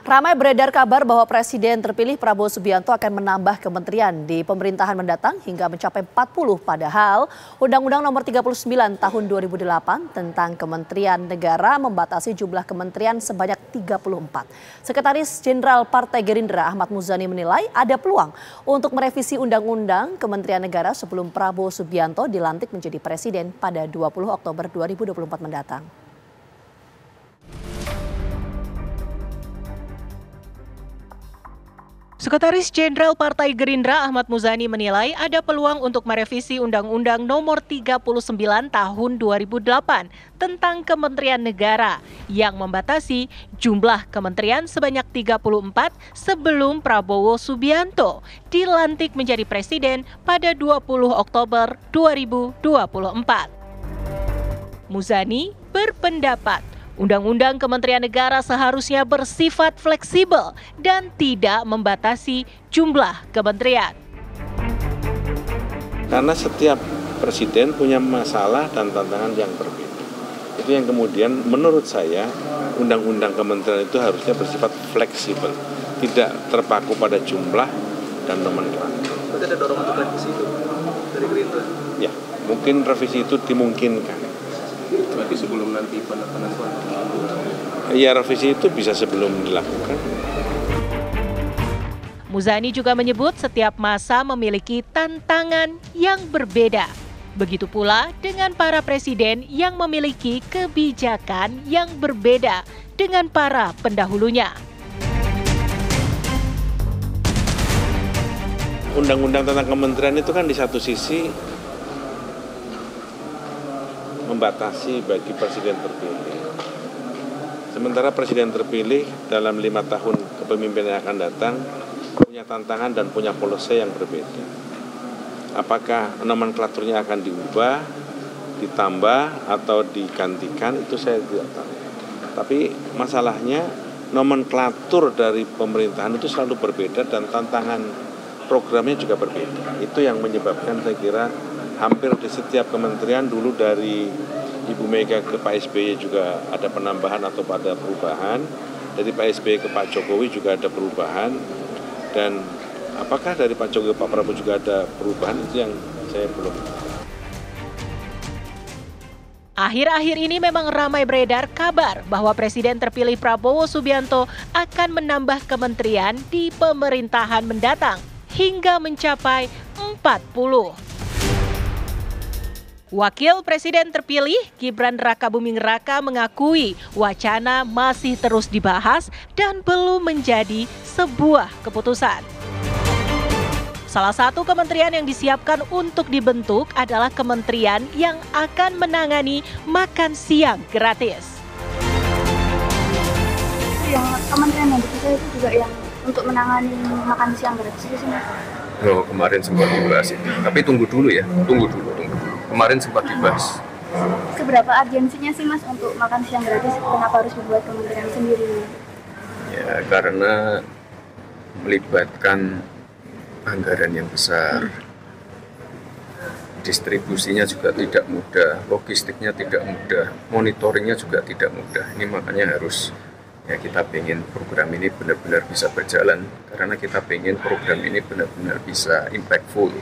Ramai beredar kabar bahwa Presiden terpilih Prabowo Subianto akan menambah kementerian di pemerintahan mendatang hingga mencapai 40. Padahal Undang-Undang Nomor 39 Tahun 2008 tentang Kementerian Negara membatasi jumlah kementerian sebanyak 34. Sekretaris Jenderal Partai Gerindra Ahmad Muzani menilai ada peluang untuk merevisi Undang-Undang Kementerian Negara sebelum Prabowo Subianto dilantik menjadi Presiden pada 20 Oktober 2024 mendatang. Sekretaris Jenderal Partai Gerindra Ahmad Muzani menilai ada peluang untuk merevisi Undang-Undang Nomor 39 Tahun 2008 tentang Kementerian Negara yang membatasi jumlah kementerian sebanyak 34 sebelum Prabowo Subianto dilantik menjadi Presiden pada 20 Oktober 2024. Muzani berpendapat Undang-Undang Kementerian Negara seharusnya bersifat fleksibel dan tidak membatasi jumlah kementerian. Karena setiap presiden punya masalah dan tantangan yang berbeda. Itu yang kemudian menurut saya Undang-Undang Kementerian itu harusnya bersifat fleksibel, tidak terpaku pada jumlah dan nomenklatur. Berarti ada dorongan untuk revisi itu dari Gerindra? Ya, mungkin revisi itu dimungkinkan. Berarti sebelum nanti penentuan? Ya, revisi itu bisa sebelum dilakukan. Muzani juga menyebut setiap masa memiliki tantangan yang berbeda. Begitu pula dengan para presiden yang memiliki kebijakan yang berbeda dengan para pendahulunya. Undang-undang tentang kementerian itu kan di satu sisi membatasi bagi presiden terpilih. Sementara presiden terpilih dalam 5 tahun kepemimpinan yang akan datang punya tantangan dan punya policy yang berbeda. Apakah nomenklaturnya akan diubah, ditambah atau digantikan, itu saya tidak tahu. Tapi masalahnya nomenklatur dari pemerintahan itu selalu berbeda dan tantangan programnya juga berbeda. Itu yang menyebabkan saya kira hampir di setiap kementerian dulu dari Ibu Mega ke Pak SBY juga ada penambahan atau ada perubahan. Dari Pak SBY ke Pak Jokowi juga ada perubahan. Dan apakah dari Pak Jokowi ke Pak Prabowo juga ada perubahan, itu yang saya belum. Akhir-akhir ini memang ramai beredar kabar bahwa Presiden terpilih Prabowo Subianto akan menambah kementerian di pemerintahan mendatang hingga mencapai 40. Wakil Presiden terpilih Gibran Rakabuming Raka mengakui wacana masih terus dibahas dan belum menjadi sebuah keputusan. Salah satu kementerian yang disiapkan untuk dibentuk adalah kementerian yang akan menangani makan siang gratis. Yang kementerian yang dipisah itu juga yang untuk menangani makan siang gratis itu sih. Oh, kemarin sempat dibahas itu. Tapi tunggu dulu ya, tunggu dulu. Kemarin sempat dibahas. Seberapa urgensinya sih Mas untuk makan siang gratis? Kenapa harus dibuat kementerian sendiri? Ya, karena melibatkan anggaran yang besar. Distribusinya juga tidak mudah, logistiknya tidak mudah, monitoringnya juga tidak mudah. Ini makanya harus ya kita pengen program ini benar-benar bisa berjalan. Karena kita pengen program ini benar-benar bisa impactful.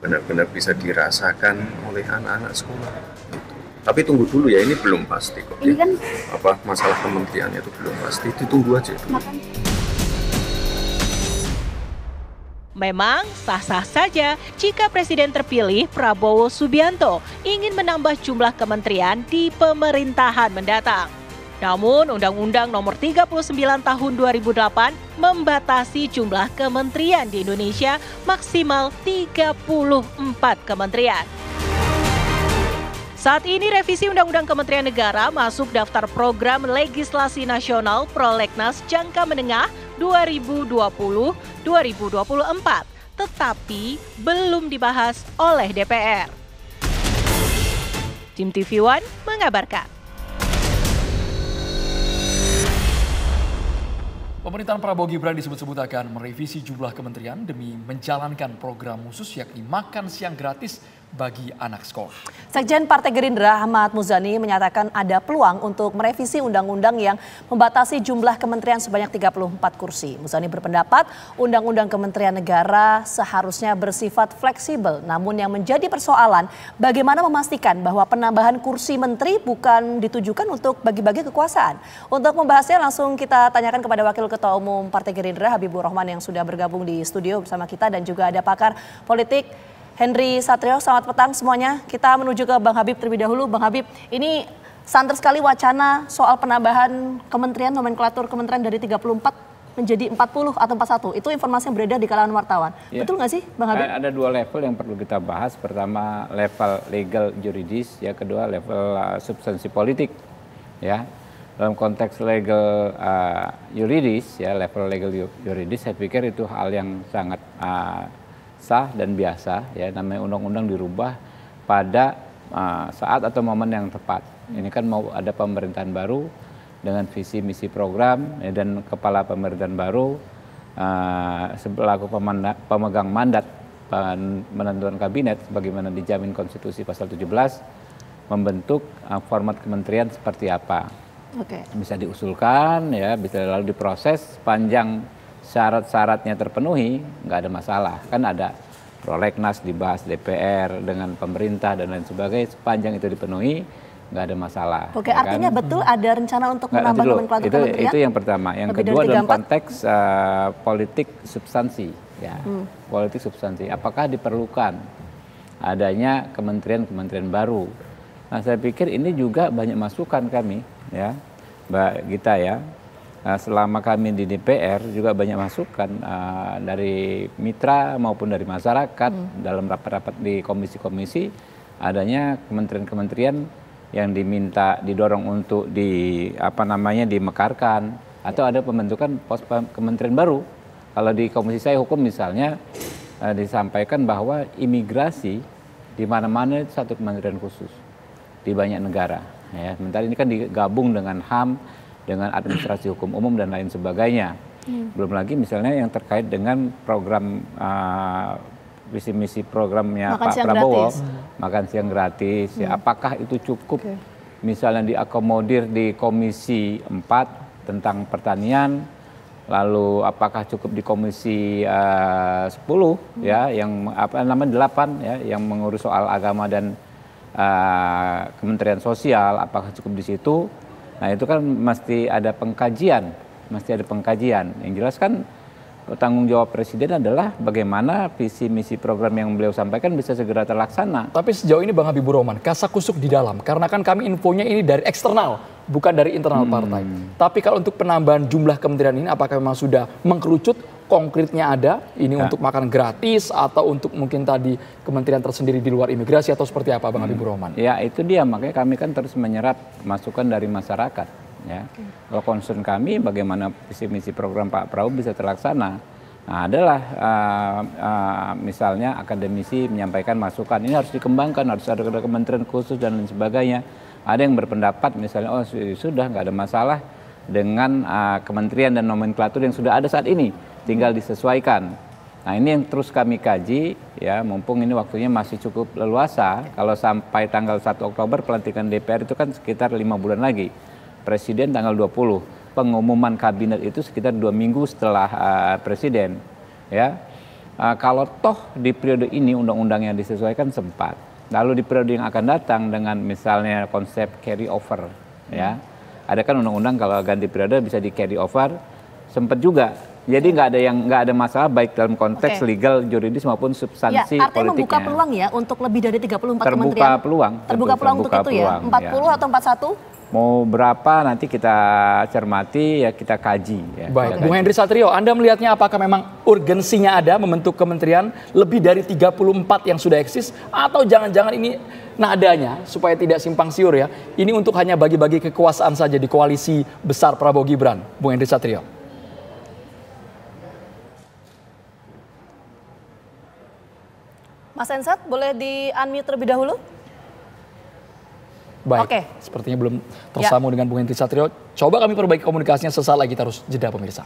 Benar-benar bisa dirasakan oleh anak-anak sekolah. Tapi tunggu dulu ya, ini belum pasti kok. Ini kan apa masalah kementeriannya itu belum pasti, ditunggu aja itu. Memang sah-sah saja jika Presiden terpilih Prabowo Subianto ingin menambah jumlah kementerian di pemerintahan mendatang. Namun Undang-Undang Nomor 39 Tahun 2008 membatasi jumlah kementerian di Indonesia maksimal 34 kementerian. Saat ini revisi Undang-Undang Kementerian Negara masuk daftar program legislasi nasional Prolegnas jangka menengah 2020-2024, tetapi belum dibahas oleh DPR. Tim TV One mengabarkan. Pemerintahan Prabowo Gibran disebut-sebut akan merevisi jumlah kementerian demi menjalankan program khusus yakni makan siang gratis bagi anak sekolah. Sekjen Partai Gerindra Ahmad Muzani menyatakan ada peluang untuk merevisi undang-undang yang membatasi jumlah kementerian sebanyak 34 kursi. Muzani berpendapat undang-undang Kementerian Negara seharusnya bersifat fleksibel. Namun yang menjadi persoalan bagaimana memastikan bahwa penambahan kursi menteri bukan ditujukan untuk bagi-bagi kekuasaan. Untuk membahasnya langsung kita tanyakan kepada Wakil Ketua Umum Partai Gerindra Habibur Rahman yang sudah bergabung di studio bersama kita, dan juga ada pakar politik Henry Satrio. Selamat petang semuanya. Kita menuju ke Bang Habib terlebih dahulu. Bang Habib, ini santer sekali wacana soal penambahan kementerian, nomenklatur kementerian dari 34 menjadi 40 atau 41. Itu informasi yang beredar di kalangan wartawan. Ya. Betul nggak sih Bang Habib? Ada dua level yang perlu kita bahas. Pertama level legal juridis, ya kedua level substansi politik. Ya, dalam konteks legal yuridis, ya level legal yuridis, saya pikir itu hal yang sangat sah dan biasa, ya namanya undang-undang dirubah pada saat atau momen yang tepat. Ini kan mau ada pemerintahan baru dengan visi misi program, ya, dan kepala pemerintahan baru selaku pemegang mandat penentuan kabinet sebagaimana dijamin konstitusi pasal 17 membentuk format kementerian seperti apa. Bisa diusulkan, ya bisa lalu diproses sepanjang syarat-syaratnya terpenuhi, nggak ada masalah. Kan ada prolegnas dibahas DPR dengan pemerintah dan lain sebagainya, sepanjang itu dipenuhi nggak ada masalah. Oke, ya artinya kan? Betul ada rencana untuk menambah nomenklatur kementerian? Itu yang pertama. Yang kedua dalam konteks politik substansi, ya politik substansi. Apakah diperlukan adanya kementerian-kementerian baru? Nah, saya pikir ini juga banyak masukan kami, ya Mbak Gita, ya. Selama kami di DPR juga banyak masukan dari mitra maupun dari masyarakat dalam rapat-rapat di komisi-komisi, adanya kementerian-kementerian yang diminta didorong untuk dimekarkan atau ada pembentukan pos kementerian baru. Kalau di komisi saya hukum misalnya disampaikan bahwa imigrasi di mana-mana itu satu kementerian khusus di banyak negara, ya. Sementara ini kan digabung dengan HAM, dengan administrasi hukum umum dan lain sebagainya. Belum lagi misalnya yang terkait dengan program visi misi programnya Pak Prabowo, makan siang gratis. Ya, apakah itu cukup misalnya diakomodir di Komisi 4 tentang pertanian, lalu apakah cukup di Komisi 10 ya yang 8 ya yang mengurus soal agama dan Kementerian Sosial, apakah cukup di situ? Nah, itu kan mesti ada pengkajian, Yang jelas kan tanggung jawab Presiden adalah bagaimana visi misi program yang beliau sampaikan bisa segera terlaksana. Tapi sejauh ini Bang Habibur Rahman, kasakusuk di dalam, karena kan kami infonya ini dari eksternal, bukan dari internal partai. Tapi kalau untuk penambahan jumlah kementerian ini, apakah memang sudah mengkerucut? Konkretnya ada, ini untuk makan gratis atau untuk mungkin tadi kementerian tersendiri di luar imigrasi atau seperti apa Bang Habibur Rahman? Ya itu dia, makanya kami kan terus menyerap masukan dari masyarakat. Ya. Kalau concern kami bagaimana visi misi program Pak Prabowo bisa terlaksana. Nah, adalah misalnya akademisi menyampaikan masukan, ini harus dikembangkan, harus ada kementerian khusus dan lain sebagainya. Ada yang berpendapat misalnya, oh sudah nggak ada masalah dengan kementerian dan nomenklatur yang sudah ada saat ini, tinggal disesuaikan. Nah, ini yang terus kami kaji, ya, mumpung ini waktunya masih cukup leluasa. Kalau sampai tanggal 1 Oktober pelantikan DPR itu kan sekitar 5 bulan lagi. Presiden tanggal 20, pengumuman kabinet itu sekitar 2 minggu setelah Presiden. Ya, kalau toh di periode ini undang-undangnya disesuaikan sempat. Lalu di periode yang akan datang dengan misalnya konsep carry over, ya, ada kan undang-undang kalau ganti periode bisa di carry over, sempat juga. Jadi nggak ada masalah baik dalam konteks legal, juridis maupun substansi politiknya. Artinya membuka peluang ya untuk lebih dari 34 kementerian. Terbuka peluang untuk itu ya. 40 atau 41? Mau berapa nanti kita cermati, ya kita kaji. Ya, baik, Bung Henry Satrio, Anda melihatnya apakah memang urgensinya ada membentuk kementerian lebih dari 34 yang sudah eksis, atau jangan-jangan ini nadanya supaya tidak simpang siur ya, ini untuk hanya bagi-bagi kekuasaan saja di koalisi besar Prabowo Gibran, Bung Henry Satrio? Mas Ensat, boleh di-unmute terlebih dahulu? Baik, sepertinya belum tersambung dengan Bung Henry Satrio. Coba kami perbaiki komunikasinya sesaat lagi, terus jeda pemirsa.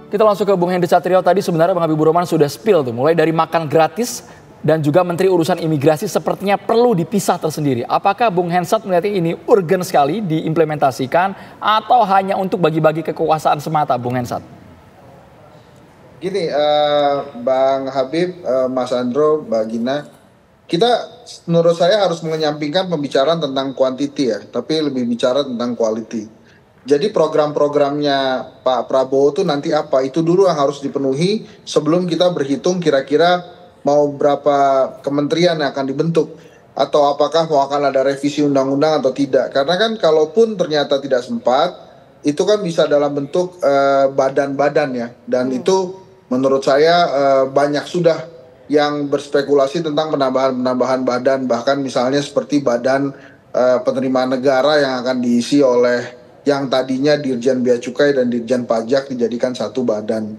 Kita langsung ke Bung Henry Satrio. Tadi sebenarnya Bang Habibur Rahman sudah spill tuh, mulai dari makan gratis dan juga Menteri Urusan Imigrasi sepertinya perlu dipisah tersendiri. Apakah Bung Hensat melihat ini urgen sekali diimplementasikan atau hanya untuk bagi-bagi kekuasaan semata, Bung Hensat? Gini, Bang Habib, Mas Andro, Mbak Gina, kita menurut saya harus menyampingkan pembicaraan tentang quantity ya, tapi lebih bicara tentang quality. Jadi program-programnya Pak Prabowo itu nanti apa? Itu dulu yang harus dipenuhi sebelum kita berhitung kira-kira mau berapa kementerian yang akan dibentuk. Atau apakah mau akan ada revisi undang-undang atau tidak. Karena kan kalaupun ternyata tidak sempat, itu kan bisa dalam bentuk badan-badan ya. Dan itu menurut saya banyak sudah yang berspekulasi tentang penambahan badan, bahkan misalnya seperti badan penerimaan negara yang akan diisi oleh yang tadinya Dirjen Bea Cukai dan Dirjen Pajak dijadikan satu badan.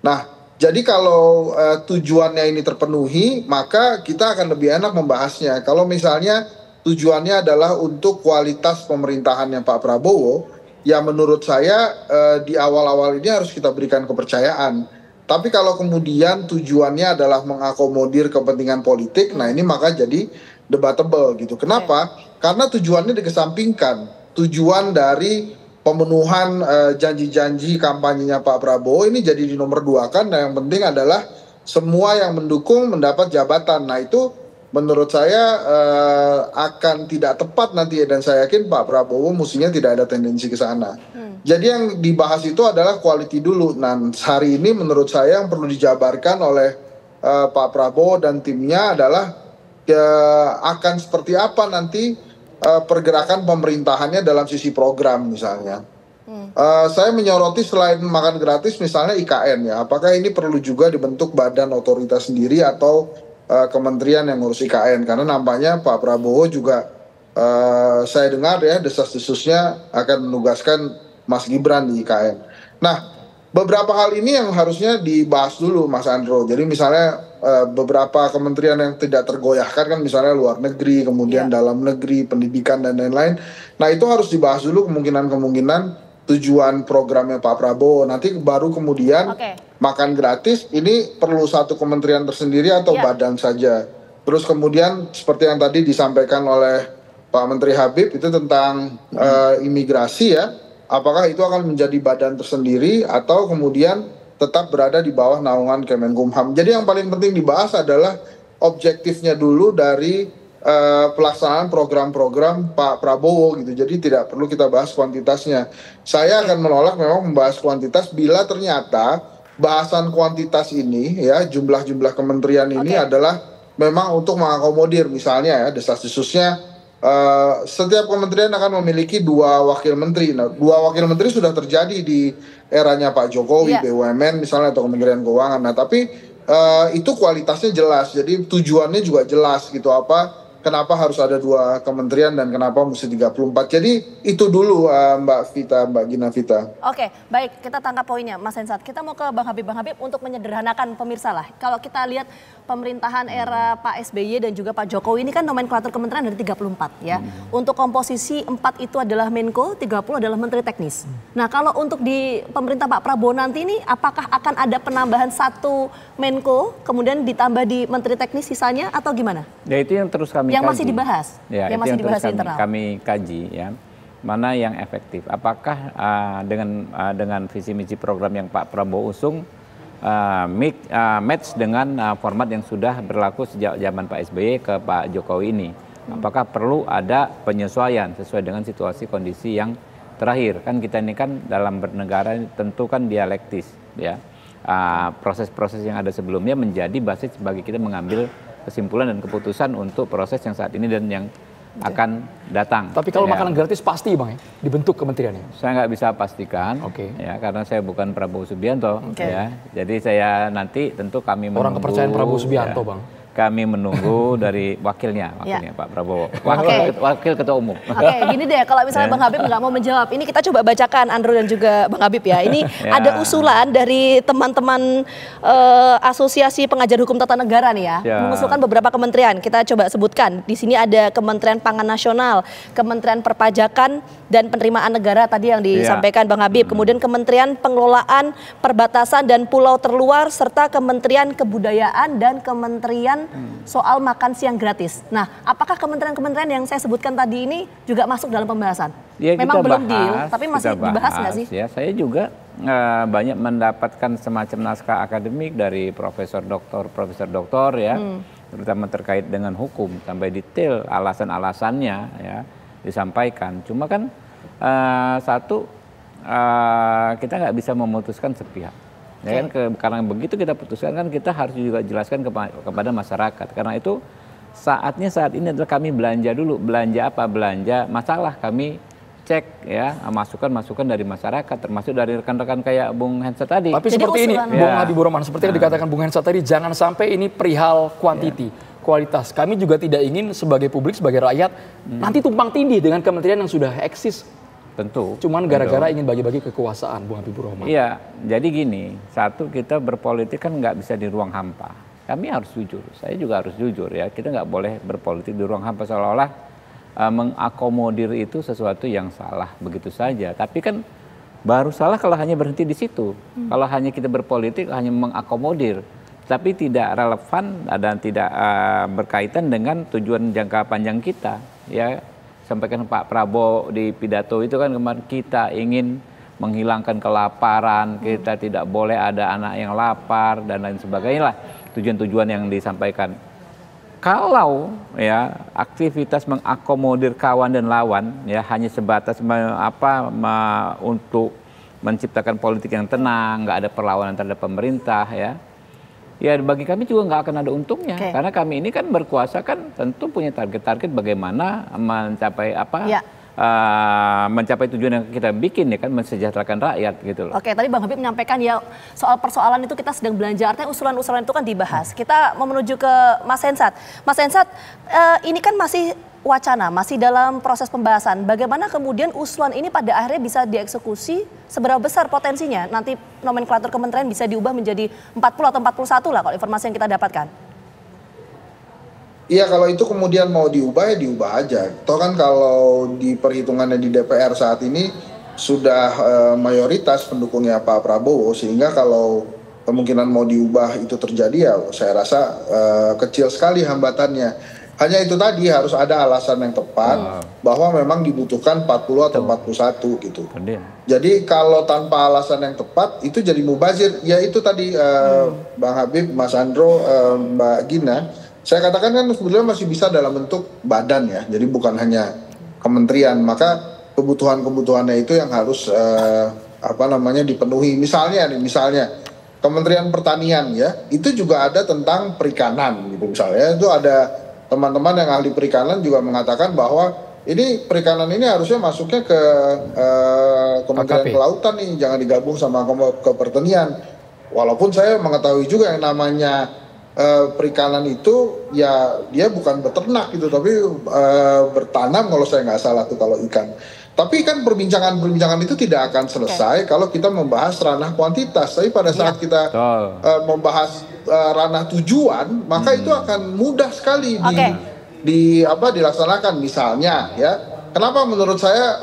Nah, jadi kalau tujuannya ini terpenuhi, maka kita akan lebih enak membahasnya. Kalau misalnya tujuannya adalah untuk kualitas pemerintahannya Pak Prabowo, ya menurut saya di awal-awal ini harus kita berikan kepercayaan. Tapi kalau kemudian tujuannya adalah mengakomodir kepentingan politik, nah ini maka jadi debatable gitu. Kenapa? Karena tujuannya dikesampingkan. Tujuan dari pemenuhan janji-janji kampanyenya Pak Prabowo ini jadi di nomor 2 kan. Nah yang penting adalah semua yang mendukung mendapat jabatan. Nah itu menurut saya akan tidak tepat nanti ya. Dan saya yakin Pak Prabowo mestinya tidak ada tendensi ke sana. Jadi yang dibahas itu adalah quality dulu. Nah hari ini menurut saya yang perlu dijabarkan oleh Pak Prabowo dan timnya adalah akan seperti apa nanti pergerakan pemerintahannya dalam sisi program misalnya. Saya menyoroti selain makan gratis misalnya IKN ya. Apakah ini perlu juga dibentuk badan otoritas sendiri atau kementerian yang ngurus IKN? Karena nampaknya Pak Prabowo juga saya dengar ya desas-desusnya akan menugaskan Mas Gibran di IKN. Nah, beberapa hal ini yang harusnya dibahas dulu Mas Andro. Jadi misalnya beberapa kementerian yang tidak tergoyahkan kan misalnya luar negeri, kemudian dalam negeri, pendidikan dan lain-lain. Nah, itu harus dibahas dulu kemungkinan-kemungkinan tujuan programnya Pak Prabowo. Nanti baru kemudian makan gratis ini perlu satu kementerian tersendiri atau badan saja. Terus kemudian seperti yang tadi disampaikan oleh Pak Menteri Habib itu tentang imigrasi ya. Apakah itu akan menjadi badan tersendiri atau kemudian tetap berada di bawah naungan Kemenkumham. Jadi yang paling penting dibahas adalah objektifnya dulu dari pelaksanaan program-program Pak Prabowo gitu. Jadi tidak perlu kita bahas kuantitasnya. Saya akan menolak memang membahas kuantitas bila ternyata bahasan kuantitas ini ya jumlah-jumlah kementerian ini adalah memang untuk mengakomodir misalnya ya desas-desusnya. Setiap kementerian akan memiliki 2 wakil menteri. Nah, 2 wakil menteri sudah terjadi di eranya Pak Jokowi, BUMN misalnya atau Kementerian Keuangan. Nah, tapi itu kualitasnya jelas. Jadi tujuannya juga jelas gitu kenapa harus ada 2 kementerian dan kenapa mesti 34. Jadi itu dulu Mbak Vita, Mbak Gina Vita. Oke, baik kita tangkap poinnya Mas Hensat. Kita mau ke Bang Habib untuk menyederhanakan pemirsa lah. Kalau kita lihat pemerintahan era Pak SBY dan juga Pak Jokowi ini kan nomenklatur kementerian dari 34 ya. Untuk komposisi 4 itu adalah Menko, 30 adalah Menteri Teknis. Nah kalau untuk di pemerintah Pak Prabowo nanti ini apakah akan ada penambahan 1 Menko kemudian ditambah di Menteri Teknis sisanya atau gimana? Ya itu yang terus kami yang kaji. Masih dibahas, ya, yang masih dibahas internal. Kami kaji ya, mana yang efektif. Apakah dengan visi misi program yang Pak Prabowo usung match dengan format yang sudah berlaku sejak zaman Pak SBY ke Pak Jokowi ini. Apakah perlu ada penyesuaian sesuai dengan situasi kondisi yang terakhir? Kan kita ini kan dalam bernegara tentu kan dialektis ya. Proses-proses yang ada sebelumnya menjadi basis bagi kita mengambil kesimpulan dan keputusan untuk proses yang saat ini dan yang akan datang. Tapi kalau makanan gratis pasti Bang ya, dibentuk kementeriannya? Saya nggak bisa pastikan, ya karena saya bukan Prabowo Subianto, ya. Jadi saya nanti tentu kami menunggu. Orang kepercayaan Prabowo Subianto, Bang. Kami menunggu dari wakilnya Pak Prabowo, wakil ketua umum. Gini deh, kalau misalnya Bang Habib nggak mau menjawab, ini kita coba bacakan Andro dan juga Bang Habib ya. Ini ada usulan dari teman-teman Asosiasi Pengajar Hukum Tata Negara nih ya, mengusulkan beberapa kementerian. Kita coba sebutkan. Di sini ada Kementerian Pangan Nasional, Kementerian Perpajakan, dan penerimaan negara tadi yang disampaikan Bang Habib. Kemudian Kementerian Pengelolaan Perbatasan dan Pulau Terluar serta Kementerian Kebudayaan dan Kementerian soal makan siang gratis. Nah, apakah kementerian-kementerian yang saya sebutkan tadi ini juga masuk dalam pembahasan? Ya, memang belum bahas, deal, tapi masih dibahas nggak sih? Ya, saya juga banyak mendapatkan semacam naskah akademik dari profesor doktor ya, terutama terkait dengan hukum sampai detail alasan-alasannya ya disampaikan. Cuma kan kita nggak bisa memutuskan sepihak. Ya kan, karena begitu kita putuskan kan kita harus juga jelaskan kepada masyarakat. Karena itu saatnya saat ini adalah kami belanja dulu. Belanja apa? Belanja masalah kami cek ya masukan-masukan dari masyarakat, termasuk dari rekan-rekan kayak Bung Hensa tadi. Tapi jadi seperti ini, Bung Habibur Rahman, seperti yang dikatakan Bung Hensa tadi, jangan sampai ini perihal kuantiti, kualitas. Kami juga tidak ingin sebagai publik, sebagai rakyat, nanti tumpang tindih dengan kementerian yang sudah eksis. Tentu. Cuman gara-gara ingin bagi-bagi kekuasaan, Bung Habibur Rahman. Iya, jadi gini, satu kita berpolitik kan nggak bisa di ruang hampa. Kami harus jujur, saya juga harus jujur ya. Kita nggak boleh berpolitik di ruang hampa seolah-olah mengakomodir itu sesuatu yang salah begitu saja. Tapi kan baru salah kalau hanya berhenti di situ. Kalau hanya kita berpolitik hanya mengakomodir, tapi tidak relevan dan tidak berkaitan dengan tujuan jangka panjang kita. Ya, sampaikan Pak Prabowo di pidato itu kan kemarin, kita ingin menghilangkan kelaparan, kita tidak boleh ada anak yang lapar dan lain sebagainya lah. Tujuan-tujuan yang disampaikan. Kalau ya aktivitas mengakomodir kawan dan lawan ya hanya sebatas untuk menciptakan politik yang tenang, nggak ada perlawanan terhadap pemerintah ya bagi kami juga nggak akan ada untungnya. Karena kami ini kan berkuasa kan tentu punya target-target bagaimana mencapai mencapai tujuan yang kita bikin ya kan, mensejahterakan rakyat gitu loh. Oke, tadi Bang Habib menyampaikan ya soal persoalan itu kita sedang belanja, artinya usulan-usulan itu kan dibahas. Kita mau menuju ke Mas Hensat. Mas Hensat, ini kan masih wacana, masih dalam proses pembahasan. Bagaimana kemudian usulan ini pada akhirnya bisa dieksekusi, seberapa besar potensinya nanti nomenklatur kementerian bisa diubah menjadi 40 atau 41 lah kalau informasi yang kita dapatkan. Iya, kalau itu kemudian mau diubah ya diubah aja. Toh kan kalau di perhitungannya di DPR saat ini sudah mayoritas pendukungnya Pak Prabowo, sehingga kalau kemungkinan mau diubah itu terjadi ya saya rasa kecil sekali hambatannya. Hanya itu tadi harus ada alasan yang tepat bahwa memang dibutuhkan 40 atau 41 gitu. Jadi kalau tanpa alasan yang tepat itu jadi mubazir. Ya itu tadi Bang Habib, Mas Andro, Mbak Gina. Saya katakan kan sebetulnya masih bisa dalam bentuk badan ya, jadi bukan hanya kementerian. Maka kebutuhan-kebutuhannya itu yang harus dipenuhi. Misalnya Kementerian Pertanian ya, itu juga ada tentang perikanan gitu misalnya. Itu ada teman-teman yang ahli perikanan juga mengatakan bahwa ini perikanan ini harusnya masuknya ke Kementerian Kelautan nih, jangan digabung sama ke pertanian. Walaupun saya mengetahui juga yang namanya perikanan itu ya dia bukan beternak gitu, tapi bertanam kalau saya nggak salah tuh kalau ikan. Tapi kan perbincangan itu tidak akan selesai kalau kita membahas ranah kuantitas. Tapi pada saat kita membahas ranah tujuan, maka itu akan mudah sekali dilaksanakan. Misalnya ya, kenapa menurut saya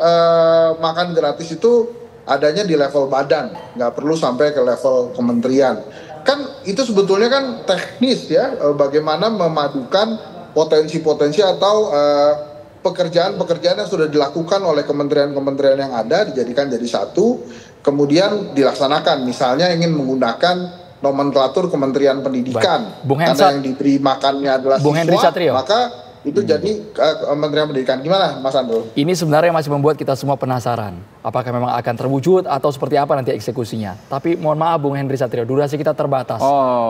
makan gratis itu adanya di level badan, nggak perlu sampai ke level kementerian. Kan itu sebetulnya kan teknis ya, bagaimana memadukan potensi-potensi atau pekerjaan-pekerjaan yang sudah dilakukan oleh kementerian-kementerian yang ada dijadikan jadi satu, kemudian dilaksanakan. Misalnya ingin menggunakan nomenklatur Kementerian Pendidikan, karena yang diberi makannya adalah siswa, maka itu jadi Kementerian Pendidikan. Gimana Mas Andro? Ini sebenarnya masih membuat kita semua penasaran. Apakah memang akan terwujud atau seperti apa nanti eksekusinya. Tapi mohon maaf Bung Henry Satrio, durasi kita terbatas.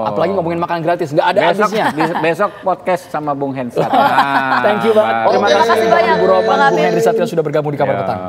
Apalagi ngomongin makan gratis, nggak ada habisnya. Besok podcast sama Bung Henry Satrio. Thank you banget. Terima kasih banyak Bung Henry Satrio sudah bergabung di Kabar Petang.